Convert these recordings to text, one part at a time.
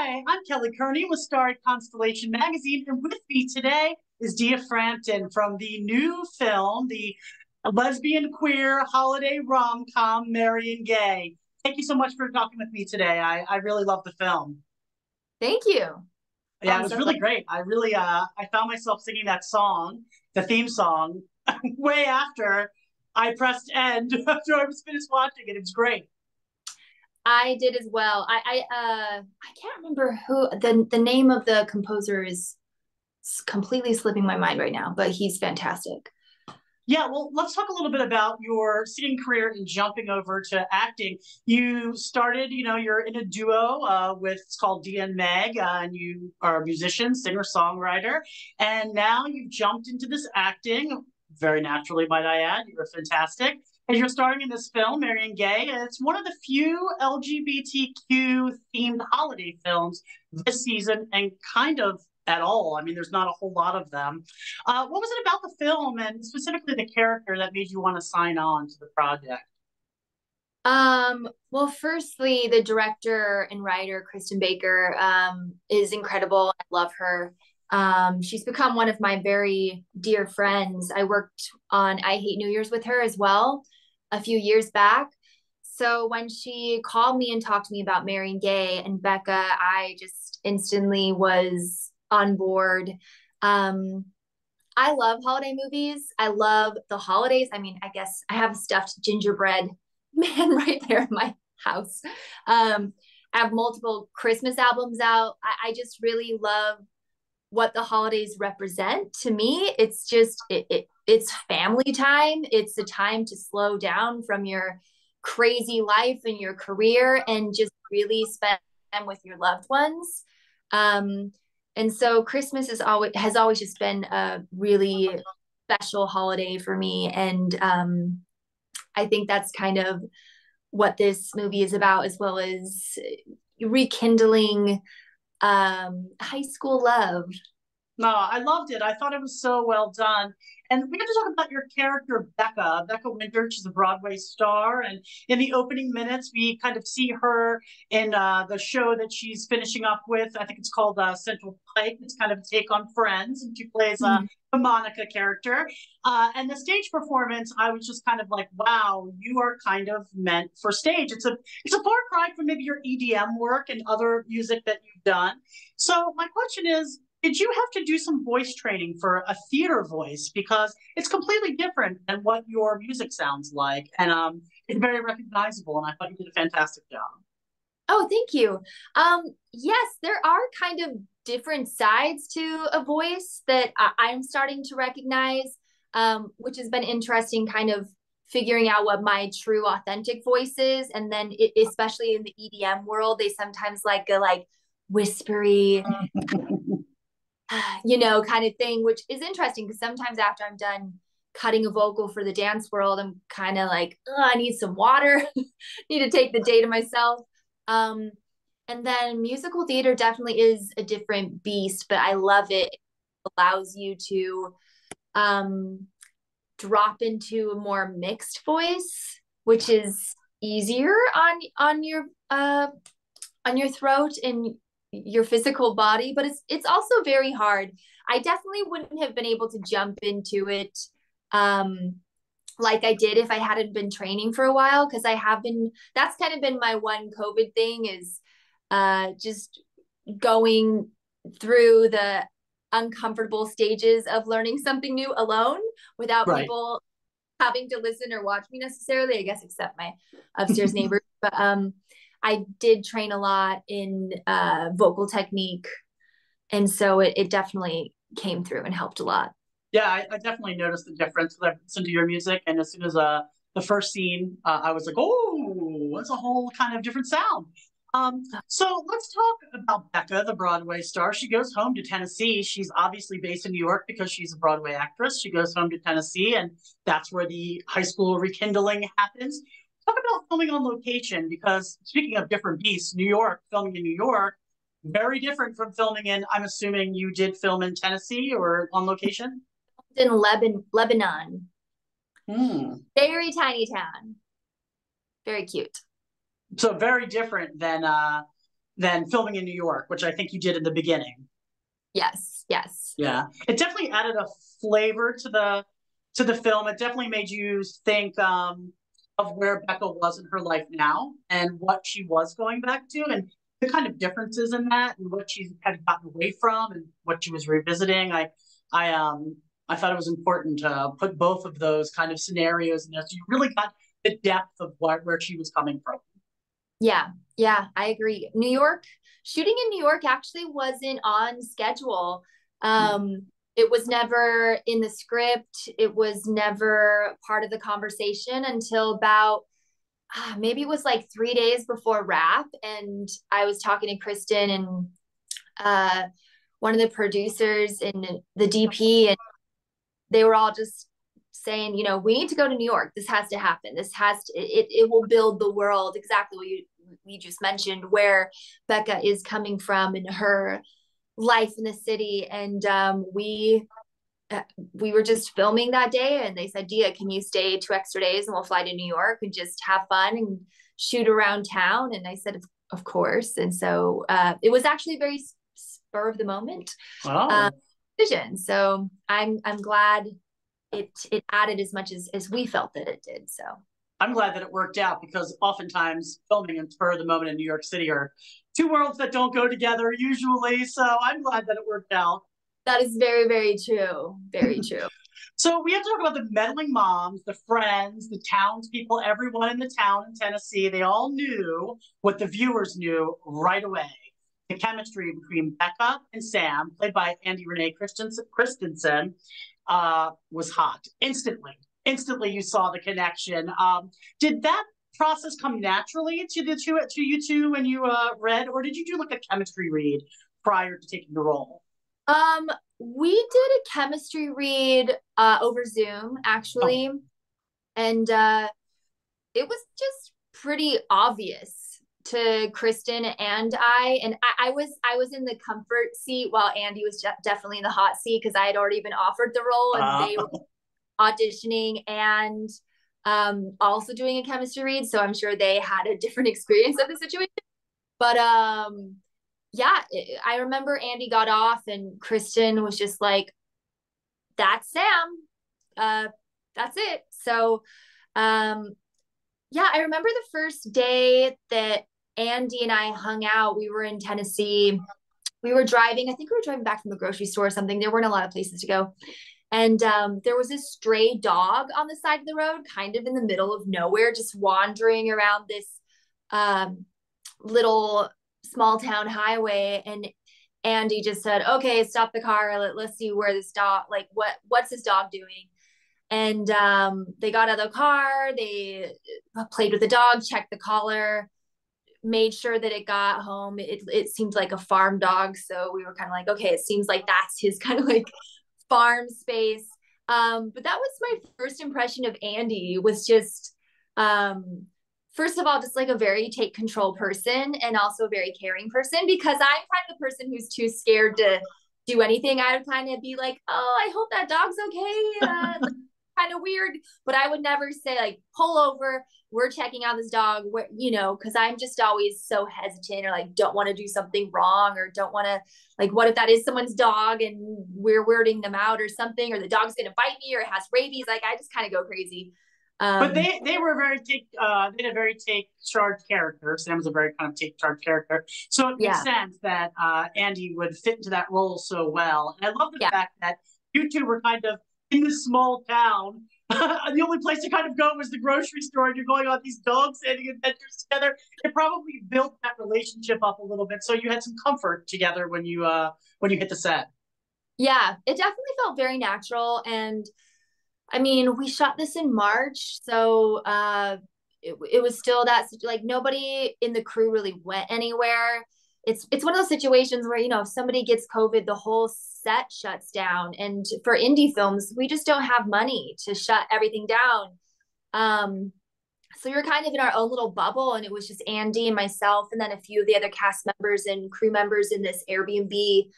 Hi, I'm Kelly Kearney with Starry Constellation Magazine, and with me today is Dia Frampton from the new film, the lesbian queer holiday rom-com Marion Gay. Thank you so much for talking with me today. I really love the film. Thank you. Oh, Yeah, it I'm was so glad. really great. I found myself singing that song, the theme song, way after I pressed end after I was finished watching it. It was great. I did as well. I can't remember who the name of the composer is completely slipping my mind right now, but he's fantastic. Yeah, well, let's talk a little bit about your singing career and jumping over to acting. You started, you're in a duo with, it's called Dia and Meg, and you are a musician, singer, songwriter. And now you've jumped into this acting, very naturally, might I add. You're fantastic. And you're starring in this film, Marion Gay, and it's one of the few LGBTQ themed holiday films this season and kind of at all. I mean, there's not a whole lot of them. What was it about the film and specifically the character that made you want to sign on to the project? Well, firstly, the director and writer, Kristen Baker, is incredible. I love her. She's become one of my very dear friends. I worked on I Hate New Year's with her as well a few years back. So when she called me and talked to me about Marion Gay and Becca, I just instantly was on board. Um, I love holiday movies. I love the holidays. I mean, I guess I have a stuffed gingerbread man right there in my house. I have multiple Christmas albums out. I just really love what the holidays represent to me. It's just it's family time. It's a time to slow down from your crazy life and your career and just really spend time with your loved ones. Um, and so Christmas is always has always just been a really special holiday for me. And I think that's kind of what this movie is about, as well as rekindling high school love. No, I loved it. I thought it was so well done. And we have to talk about your character, Becca. Becca Winter, she's a Broadway star. And in the opening minutes, we kind of see her in the show that she's finishing up with. I think it's called Central Pike. It's kind of a take on Friends. And she plays Mm. a Monica character. And the stage performance, I was just kind of like, wow, you are kind of meant for stage. It's a far cry from maybe your EDM work and other music that you've done. So my question is, did you have to do some voice training for a theater voice because it's completely different than what your music sounds like, and it's very recognizable, and I thought you did a fantastic job. Oh, thank you. Yes, there are kind of different sides to a voice that I'm starting to recognize, which has been interesting, kind of figuring out what my true authentic voice is. And then especially in the EDM world, they sometimes like a like whispery, kind of thing, which is interesting because sometimes after I'm done cutting a vocal for the dance world, I'm kind of like, I need some water, need to take the day to myself. Um, and then musical theater definitely is a different beast, but I love it. It allows you to um, drop into a more mixed voice, which is easier on your throat and your physical body, but it's also very hard. I definitely wouldn't have been able to jump into it um like I did if I hadn't been training for a while, because I have been that's kind of been my one COVID thing is just going through the uncomfortable stages of learning something new alone without Right. people having to listen or watch me necessarily, I guess, except my upstairs neighbors. But I did train a lot in vocal technique. And so it definitely came through and helped a lot. Yeah, I definitely noticed the difference when I listened to your music, and as soon as the first scene, I was like, oh, that's a whole kind of different sound. So let's talk about Becca, the Broadway star. She goes home to Tennessee. She's obviously based in New York because she's a Broadway actress. She goes home to Tennessee, and that's where the high school rekindling happens. Talk about filming on location, because speaking of different beasts, New York, filming in New York, very different from filming in, I'm assuming you did film in Tennessee or on location? In Lebanon, Hmm. very tiny town, very cute. So very different than than filming in New York, which I think you did in the beginning. Yes, yes. Yeah, it definitely added a flavor to the film. It definitely made you think of where Becca was in her life now and what she was going back to, and the kind of differences in that, and what she's kind of gotten away from, and what she was revisiting. I I thought it was important to put both of those kind of scenarios in there, so you really got the depth of where she was coming from. Yeah, yeah, I agree. New York, shooting in New York actually wasn't on schedule. It was never in the script. It was never part of the conversation until about maybe it was like 3 days before wrap. And I was talking to Kristen and uh, one of the producers and the DP, and they were all just saying, you know, we need to go to New York. This has to happen. This has to, it will build the world, exactly what you just mentioned, where Becca is coming from and her life in the city. And we were just filming that day, and they said, Dia, can you stay 2 extra days and we'll fly to New York and just have fun and shoot around town? And I said, of course. And so it was actually very spur of the moment Oh. decision. So I'm glad it added as much as we felt that it did. So I'm glad that it worked out, because oftentimes filming and spur of the moment in New York City are two worlds that don't go together usually. So I'm glad that it worked out. that is very, very true. Very true. So we have to talk about the meddling moms, the friends, the townspeople, everyone in the town in Tennessee. They all knew what the viewers knew right away. The chemistry between Becca and Sam, played by Andy Renee Christensen, was hot instantly. Instantly, you saw the connection. Did that process come naturally to you two when you read, or did you do like a chemistry read prior to taking the role? We did a chemistry read over Zoom Oh, actually, and it was just pretty obvious to Kristen and I was in the comfort seat while Andy was definitely in the hot seat because I had already been offered the role and uh, they were auditioning and also doing a chemistry read, so I'm sure they had a different experience of the situation. But yeah, I remember Andy got off and Kristen was just like, "That's Sam, that's it." So um, yeah, I remember the first day that Andy and I hung out. We were in Tennessee. We were driving. I think we were driving back from the grocery store or something. There weren't a lot of places to go. And there was this stray dog on the side of the road, kind of in the middle of nowhere, just wandering around this um, little small town highway. And Andy just said, "Okay, stop the car. Let's see where this dog, like, what's this dog doing?" And they got out of the car. They played with the dog, checked the collar, made sure that it got home. It seemed like a farm dog, so we were kind of like, okay, it seems like that's his kind of like farm space. But that was my first impression of Andy, was just first of all, just like a very take control person and also a very caring person, because I'm kind of the person who's too scared to do anything. I would kind of be like, oh, I hope that dog's okay. Kind of weird, but I would never say like pull over, we're checking out this dog, because I'm just always so hesitant, or like don't want to do something wrong, or don't want to, like, what if that is someone's dog and we're weirding them out or something, or the dog's gonna bite me or it has rabies. Like I just kind of go crazy. but um they were very they had a very take charge character. Sam was a very kind of take charge character, so it makes yeah, sense that Andy would fit into that role so well. And I love the yeah, fact that you two were kind of in this small town. The only place to kind of go was the grocery store, and you're going on these dog standing adventures together. It probably built that relationship up a little bit, so you had some comfort together when you hit the set. yeah, it definitely felt very natural. And I mean, we shot this in March, so it was still that, like, nobody in the crew really went anywhere. It's one of those situations where, if somebody gets COVID, the whole set shuts down. And for indie films, we just don't have money to shut everything down. Um, so we were kind of in our own little bubble, and it was just Andy and myself, and then a few of the other cast members and crew members in this Airbnb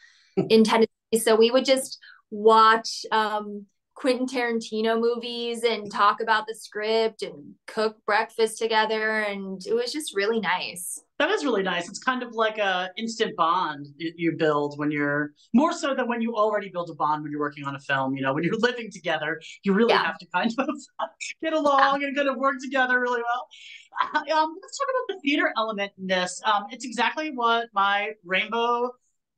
in Tennessee. So we would just watch Quentin Tarantino movies and talk about the script and cook breakfast together. And it was just really nice. That is really nice. It's kind of like a instant bond you build when you're more so than when you already build a bond when you're working on a film. You know, when you're living together, you really Yeah. have to kind of get Yeah. along and kind of work together really well. Let's talk about the theater element in this. It's exactly what my rainbow,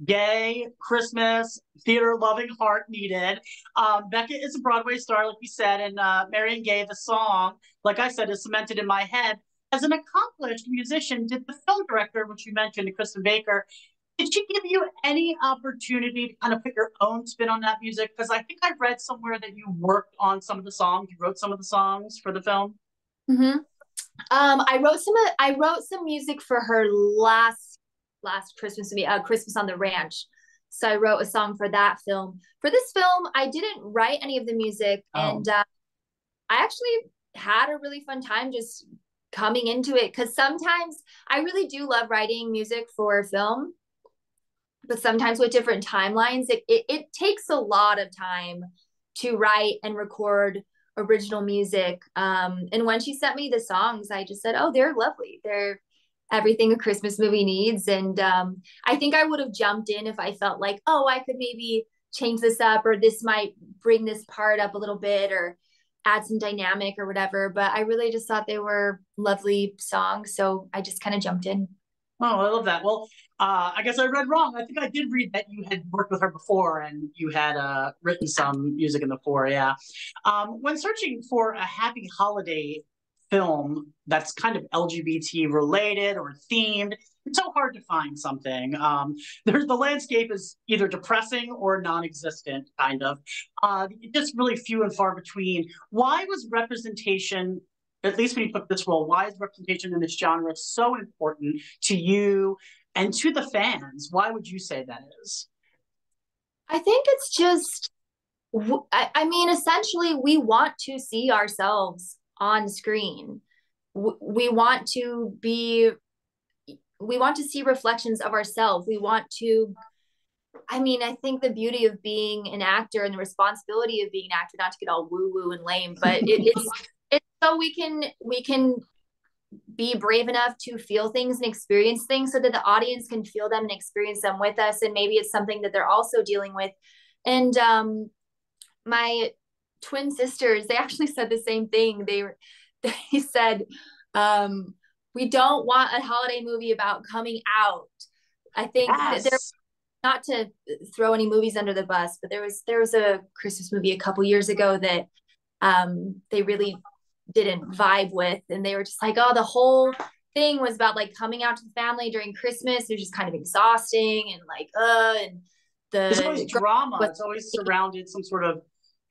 gay, Christmas, theater loving heart needed. Becca is a Broadway star, like you said, and Marion Gaye, the song, like I said, is cemented in my head. As an accomplished musician, did the film director, which you mentioned, Kristen Baker, did she give you any opportunity to kind of put your own spin on that music? Because I think I read somewhere that you worked on some of the songs, you wrote some of the songs for the film. Mm-hmm. I wrote some music for her last Christmas movie, Christmas on the Ranch. So I wrote a song for that film. For this film, I didn't write any of the music, Oh, and I actually had a really fun time just coming into it because sometimes I really do love writing music for film, but sometimes with different timelines, it takes a lot of time to write and record original music. And when she sent me the songs, I just said, oh, they're lovely. They're everything a Christmas movie needs. And I think I would have jumped in if I felt like, oh, I could maybe change this up, or this might bring this part up a little bit, or add some dynamic or whatever. But I really just thought they were lovely songs. So I just kind of jumped in. oh, I love that. Well, I guess I read wrong. I think I did read that you had worked with her before and you had written some music in the fore. Yeah. When searching for a happy holiday film that's kind of LGBT related or themed, it's so hard to find something. There's the landscape is either depressing or non-existent, kind of. Just really few and far between. Why was representation, at least when you took this role, why is representation in this genre so important to you and to the fans? Why would you say that is? I think it's just, I mean, essentially, we want to see ourselves on screen. We want to be, we want to see reflections of ourselves. We want to, I mean, I think the beauty of being an actor and the responsibility of being an actor, not to get all woo woo and lame, but it's so we can be brave enough to feel things and experience things so that the audience can feel them and experience them with us. And maybe it's something that they're also dealing with. And my twin sisters, they actually said the same thing. They said, we don't want a holiday movie about coming out. I think that there, Yes. not to throw any movies under the bus, but there was a Christmas movie a couple years ago that they really didn't vibe with, and they were just like, oh, the whole thing was about like coming out to the family during Christmas. It was just kind of exhausting and like and There's always the girl drama. was It's always surrounded some sort of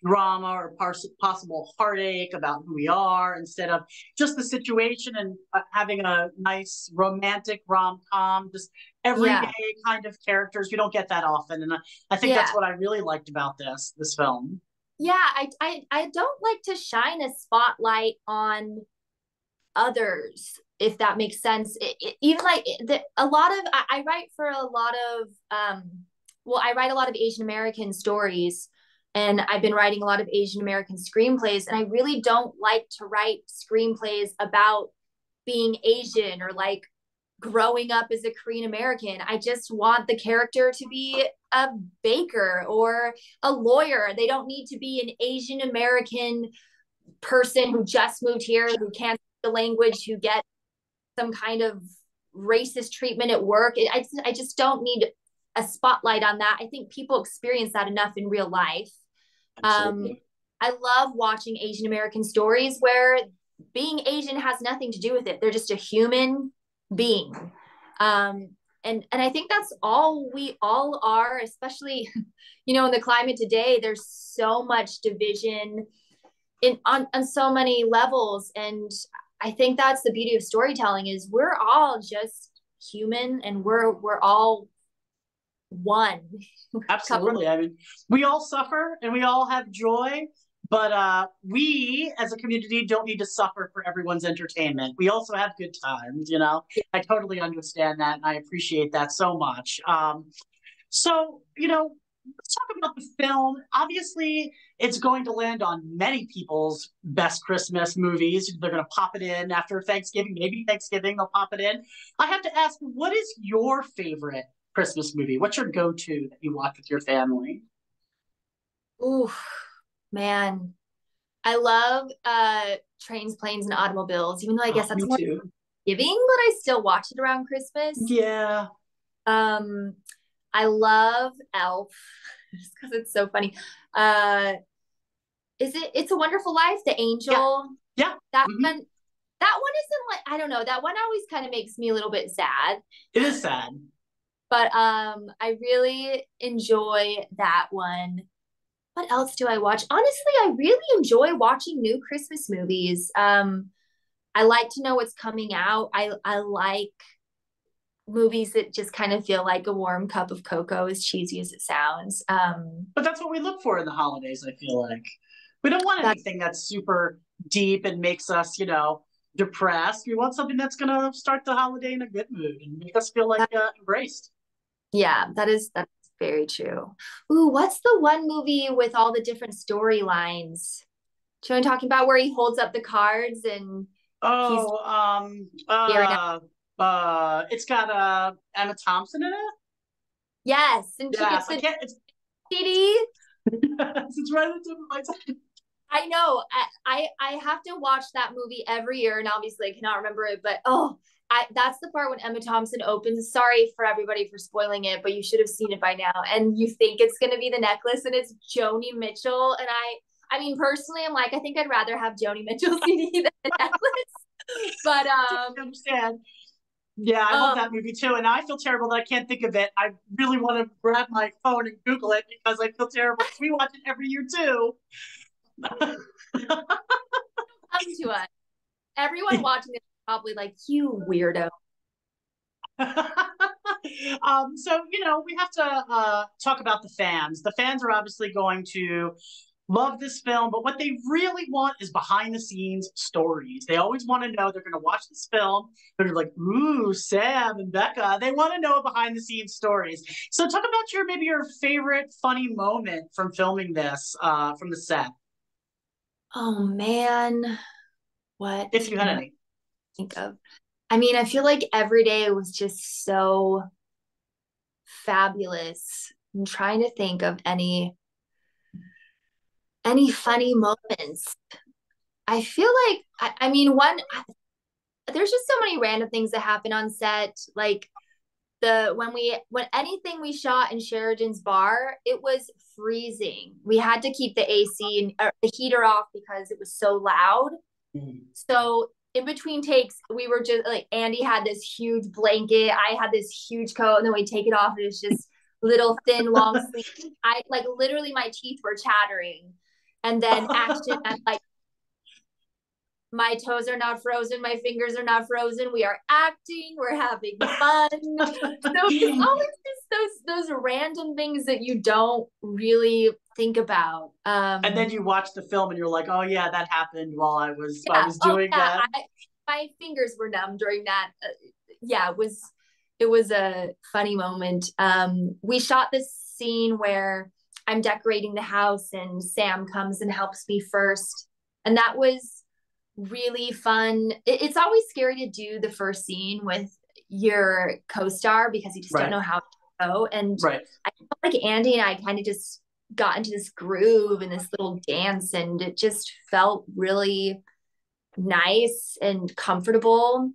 drama or possible heartache about who we are instead of just the situation and having a nice romantic rom-com, just everyday yeah, kind of characters. We don't get that often. And I think that's yeah, what I really liked about this film. yeah. I don't like to shine a spotlight on others, if that makes sense. Even like a lot of I write for a lot of well, I write a lot of Asian American stories, and I've been writing a lot of Asian American screenplays, and I really don't like to write screenplays about being Asian or like growing up as a Korean American. I just want the character to be a baker or a lawyer. They don't need to be an Asian American person who just moved here, who can't speak the language, who get some kind of racist treatment at work. I just don't need a spotlight on that. I think people experience that enough in real life. Um, Absolutely. I love watching Asian American stories where being Asian has nothing to do with it. They're just a human being. And I think that's all we all are, especially, in the climate today. There's so much division on so many levels, and I think that's the beauty of storytelling is we're all just human, and we're all one. Absolutely. I mean, we all suffer and we all have joy, but we as a community don't need to suffer for everyone's entertainment. We also have good times. I totally understand that and I appreciate that so much. So, let's talk about the film. Obviously, it's going to land on many people's best Christmas movies. They're going to pop it in after Thanksgiving, maybe Thanksgiving, they'll pop it in. I have to ask, what is your favorite Christmas movie? What's your go to that you watch with your family? Ooh, man. I love Trains, Planes, and Automobiles, even though I Oh, guess that's me more too. giving, but I still watch it around Christmas. Yeah. Um, I love Elf just because it's so funny. Uh, is it It's a Wonderful Life, the Yeah. angel? Yeah. That Hmm. one, that one isn't like, I don't know, that one always kind of makes me a little bit sad. It is sad. But I really enjoy that one. What else do I watch? Honestly, I really enjoy watching new Christmas movies. I like to know what's coming out. I like movies that just kind of feel like a warm cup of cocoa, as cheesy as it sounds. But that's what we look for in the holidays, I feel like. We don't want That anything that's super deep and makes us, depressed. We want something that's going to start the holiday in a good mood and make us feel like that embraced. yeah, that's very true. Ooh, what's the one movie with all the different storylines? Do you know what I'm talking about? Where he holds up the cards and he's Oh, staring at. it's got Emma Thompson in it. Yes, and she Yes, gets I the can't. It's CD. it's right at the tip of my tongue. I know. I have to watch that movie every year, and obviously I cannot remember it. But oh, that's the part when Emma Thompson opens. Sorry for everybody for spoiling it, but you should have seen it by now. And you think it's gonna be the necklace, and it's Joni Mitchell. And I mean, personally, I'm like, I think I'd rather have Joni Mitchell CD than the necklace. But I understand. Yeah, I love um, that movie too, and I feel terrible that I can't think of it. I really want to grab my phone and Google it because I feel terrible because we watch it every year too. come to us. Everyone watching this is probably like, you weirdo. So we have to talk about the fans. The fans are obviously going to love this film, but what they really want is behind the scenes stories. They always want to know they're going to watch this film. They're like, ooh, Sam and Becca. They want to know behind the scenes stories. So talk about maybe your favorite funny moment from filming this from the set, Oh man, what if you had can I any. think of? I mean, I feel like every day was just so fabulous. I'm trying to think of any funny moments. I feel like I mean one there's just so many random things that happen on set. Like the when anything we shot in Sheridan's bar, it was freezing. We had to keep the AC and the heater off because it was so loud. Mm. So in between takes, we were just like Andy had this huge blanket, I had this huge coat, and then we take it off, and it's just little thin long sleeve. I like literally my teeth were chattering, and then action. I'm like, my toes are not frozen, my fingers are not frozen. We are acting, we're having fun. So it's always just those random things that you don't really think about. And then you watch the film and you're like, oh yeah, that happened while I Yeah. was Oh doing yeah. that. My fingers were numb during that. Yeah, it was a funny moment. We shot this scene where I'm decorating the house and Sam comes and helps me first, and that was really fun. It's always scary to do the first scene with your co-star because you just don't Right. know how to go. And Right. I felt like Andy and I kind of just got into this groove and this little dance, and it just felt really nice and comfortable.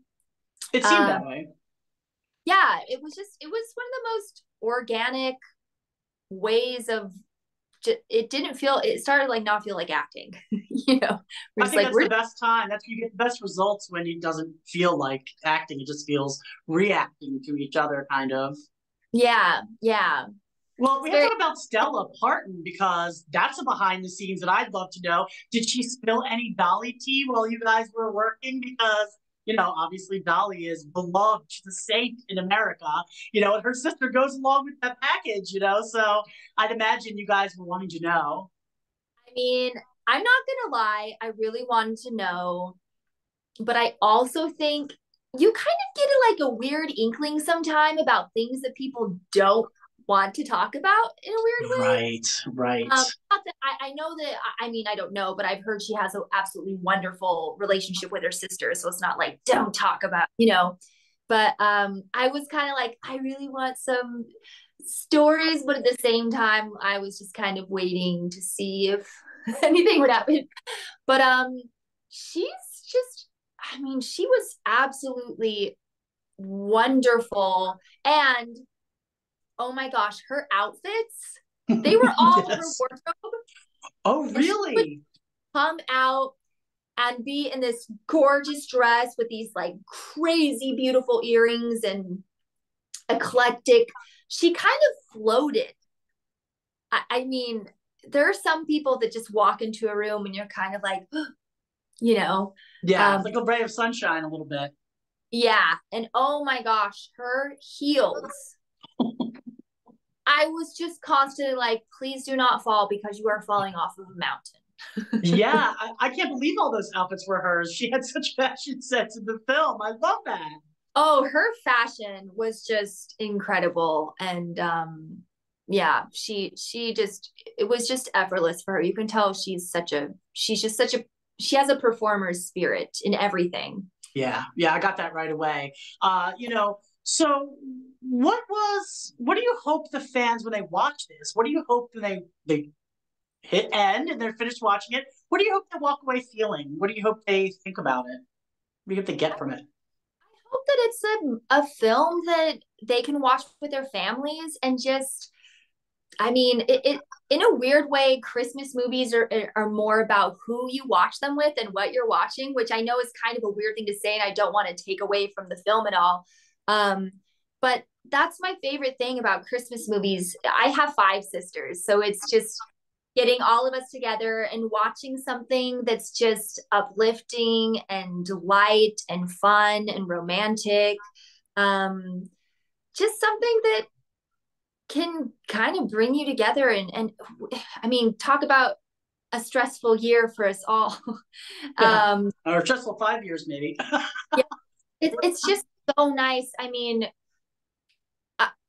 It seemed Um, that way. yeah, it was one of the most organic ways of it didn't feel it started like not feel like acting. We're I just think like that's the we're best time. That's you get the best results when it doesn't feel like acting. It just feels reacting to each other, kind of. yeah, Well, it's we have to very. talk about Stella Parton because that's a behind the scenes that I'd love to know. Did she spill any Dolly tea while you guys were working? Because, obviously Dolly is beloved. She's a saint in America, and her sister goes along with that package. So I'd imagine you guys were wanting to know. I mean, I'm not gonna lie, I really wanted to know, but I also think you kind of get like a weird inkling sometime about things that people don't want to talk about in a weird way. Right, right. Not that I know that, I mean, I don't know, but I've heard she has an absolutely wonderful relationship with her sister. So it's not like, don't talk about, you know. But I was kind of like, I really want some stories, but at the same time, I was just kind of waiting to see if anything would happen. But she's just, I mean, she was absolutely wonderful. And oh my gosh, her outfits, they were all over Yes. wardrobe. Oh, And she would really? come out and be in this gorgeous dress with these like crazy beautiful earrings and eclectic. She kind of floated. I mean, there are some people that just walk into a room and you're kind of like, you know, Yeah, it's um, like a ray of sunshine a little bit. yeah. And oh my gosh, her heels. I was just constantly like, please do not fall because you are falling off of a mountain. Yeah, I can't believe all those outfits were hers. She had such fashion sense in the film. I love that. Oh, her fashion was just incredible. And yeah, she just, it was just effortless for her. You can tell she's just such a, she has a performer's spirit in everything. Yeah, yeah, I got that right away. So what do you hope the fans when they watch this? What do you hope when they hit end and they're finished watching it? What do you hope they walk away feeling? What do you hope they think about it? What do you hope they get from it? Hope that it's a film that they can watch with their families and just, I mean, it in a weird way, Christmas movies are more about who you watch them with and what you're watching, which I know is kind of a weird thing to say, and I don't want to take away from the film at all. Um, but that's my favorite thing about Christmas movies. I have five sisters, so it's just getting all of us together and watching something that's just uplifting and light and fun and romantic. Um, just something that can kind of bring you together and I mean, talk about a stressful year for us all. Yeah. um, Or stressful 5 years, maybe. yeah, it's just so nice. I mean,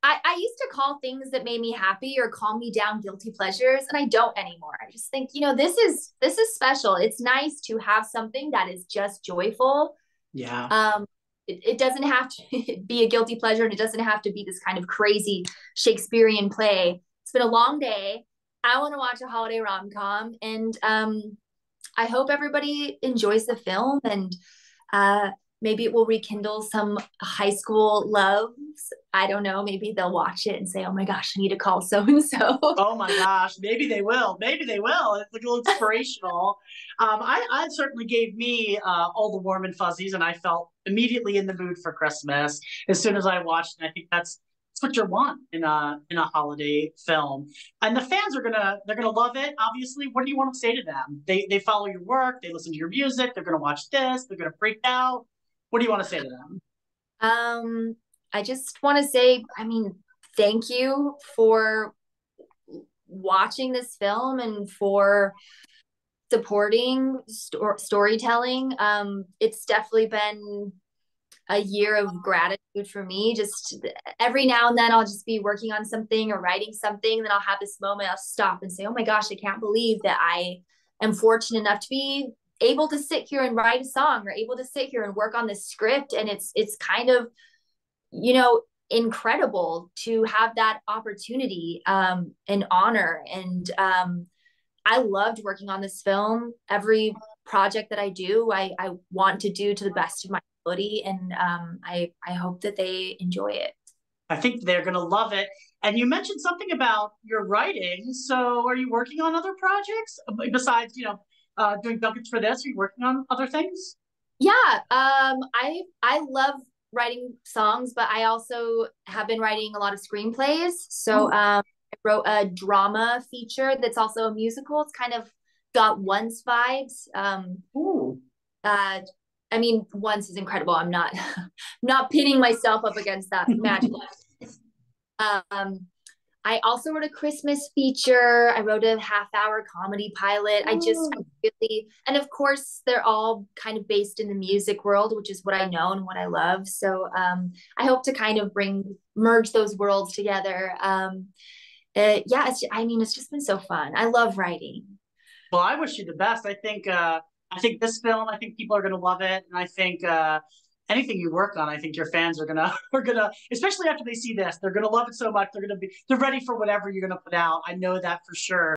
I used to call things that made me happy or calm me down guilty pleasures, and I don't anymore. I just think, you know, this is special. It's nice to have something that is just joyful. Yeah. Um, it doesn't have to be a guilty pleasure, and it doesn't have to be this kind of crazy Shakespearean play. It's been a long day. I want to watch a holiday rom com, and I hope everybody enjoys the film and uh, maybe it will rekindle some high school loves. I don't know. Maybe they'll watch it and say, "Oh my gosh, I need to call so and so." Oh my gosh, maybe they will. Maybe they will. It's like a little inspirational. I certainly gave me all the warm and fuzzies, and I felt immediately in the mood for Christmas as soon as I watched. And I think that's what you want in a holiday film. And the fans are they're gonna love it. Obviously, what do you want to say to them? They follow your work. They listen to your music. They're gonna watch this. They're gonna freak out. What do you want to say to them? Um, I just want to say, I mean, thank you for watching this film and for supporting storytelling. It's definitely been a year of gratitude for me. Just every now and then I'll just be working on something or writing something, and then I'll have this moment, I'll stop and say, oh my gosh, I can't believe that I am fortunate enough to be able to sit here and write a song or able to sit here and work on this script. And it's kind of, you know, incredible to have that opportunity, and honor. And I loved working on this film. Every project that I do, I want to do to the best of my ability, and I hope that they enjoy it. I think they're going to love it. And you mentioned something about your writing. So, are you working on other projects besides, doing Dunkets for this? Are you working on other things? Yeah, I love writing songs, but I also have been writing a lot of screenplays. So Oh, I wrote a drama feature that's also a musical. It's kind of got Once vibes. ooh. Uh, I mean, Once is incredible. I'm not not pitting myself up against that magic. Um, I also wrote a Christmas feature. I wrote a half-hour comedy pilot. I really, and of course, they're all kind of based in the music world, which is what I know and what I love. So I hope to kind of merge those worlds together. Yeah, I mean, it's just been so fun. I love writing. Well, I wish you the best. I think this film, I think people are going to love it, and I think anything you work on, I think your fans are gonna are gonna, especially after they see this, they're gonna love it so much. They're ready for whatever you're gonna put out. I know that for sure.